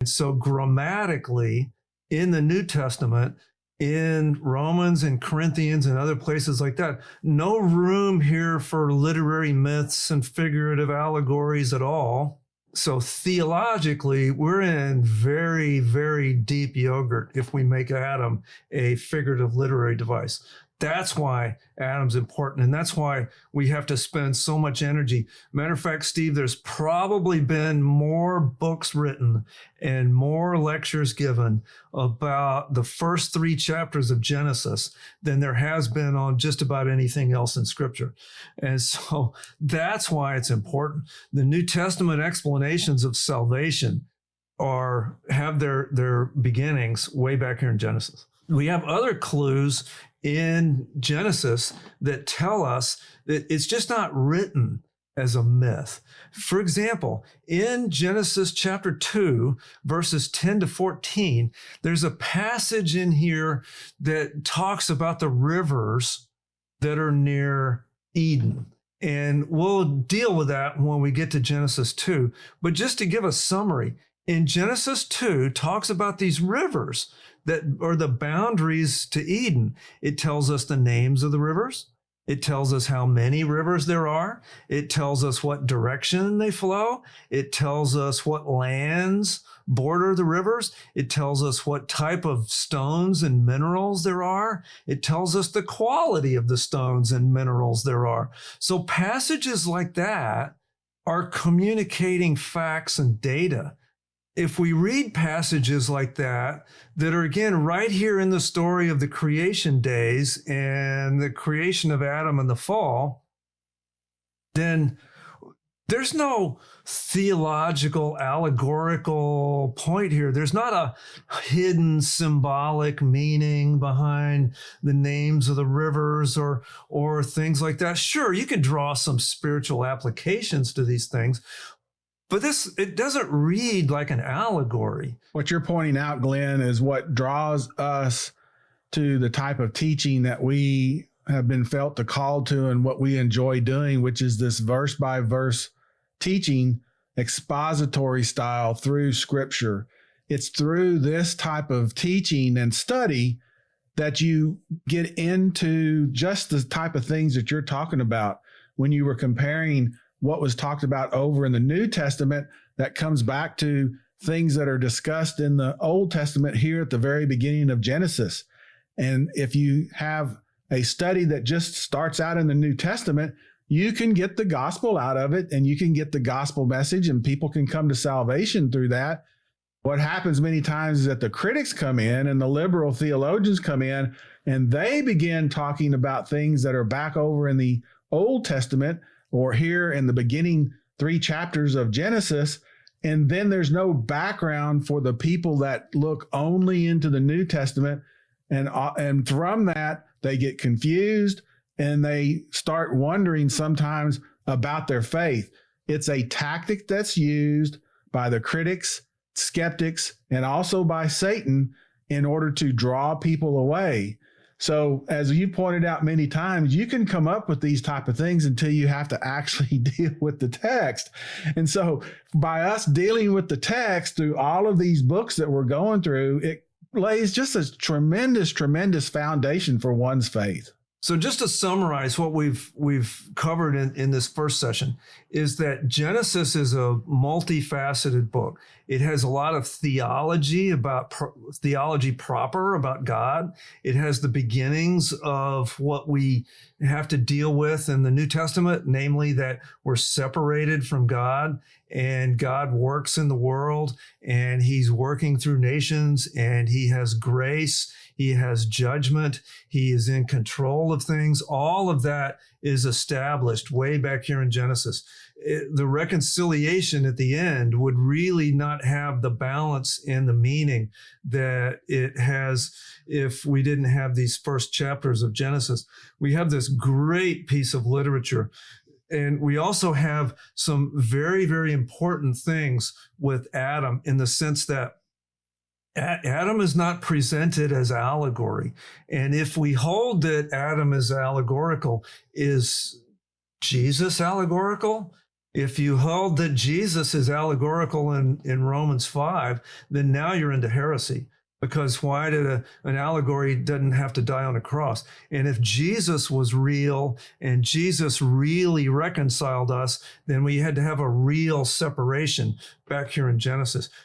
And so grammatically, in the New Testament, in Romans and Corinthians and other places like that, no room here for literary myths and figurative allegories at all. So theologically, we're in very, very deep yogurt if we make Adam a figurative literary device. That's why Adam's important, and that's why we have to spend so much energy. Matter of fact, Steve, there's probably been more books written and more lectures given about the first 3 chapters of Genesis than there has been on just about anything else in Scripture. And so that's why it's important. The New Testament explanations of salvation have their beginnings way back here in Genesis. We have other clues in Genesis that tell us that it's just not written as a myth. For example, in Genesis chapter 2, verses 10 to 14, there's a passage in here that talks about the rivers that are near Eden. And we'll deal with that when we get to Genesis 2. But just to give a summary, in Genesis 2 talks about these rivers that are the boundaries to Eden. It tells us the names of the rivers. It tells us how many rivers there are. It tells us what direction they flow. It tells us what lands border the rivers. It tells us what type of stones and minerals there are. It tells us the quality of the stones and minerals there are. So passages like that are communicating facts and data. If we read passages like that are again right here in the story of the creation days and the creation of Adam and the fall, then there's no theological, allegorical point here. There's not a hidden symbolic meaning behind the names of the rivers or things like that. Sure, you can draw some spiritual applications to these things, but it doesn't read like an allegory. What you're pointing out, Glenn, is what draws us to the type of teaching that we have been felt to call to and what we enjoy doing, which is this verse by verse teaching, expository style through Scripture. It's through this type of teaching and study that you get into just the type of things that you're talking about when you were comparing what was talked about over in the New Testament that comes back to things that are discussed in the Old Testament here at the very beginning of Genesis. And if you have a study that just starts out in the New Testament, you can get the gospel out of it and you can get the gospel message and people can come to salvation through that. What happens many times is that the critics come in and the liberal theologians come in and they begin talking about things that are back over in the Old Testament or here in the beginning 3 chapters of Genesis, and then there's no background for the people that look only into the New Testament, and from that, they get confused, and they start wondering sometimes about their faith. It's a tactic that's used by the critics, skeptics, and also by Satan in order to draw people away. So as you pointed out many times, you can come up with these type of things until you have to actually deal with the text. And so by us dealing with the text through all of these books that we're going through, it lays just a tremendous, tremendous foundation for one's faith. So just to summarize what we've covered in this first session is that Genesis is a multifaceted book. It has a lot of theology theology proper about God. It has the beginnings of what we have to deal with in the New Testament, namely that we're separated from God and God works in the world and he's working through nations and he has grace. He has judgment. He is in control of things. All of that is established way back here in Genesis. The reconciliation at the end would really not have the balance and the meaning that it has if we didn't have these first chapters of Genesis. We have this great piece of literature. And we also have some very, very important things with Adam in the sense that Adam is not presented as allegory. And if we hold that Adam is allegorical, is Jesus allegorical? If you hold that Jesus is allegorical in Romans 5, then now you're into heresy. Because why did an allegory doesn't have to die on a cross? And if Jesus was real and Jesus really reconciled us, then we had to have a real separation back here in Genesis.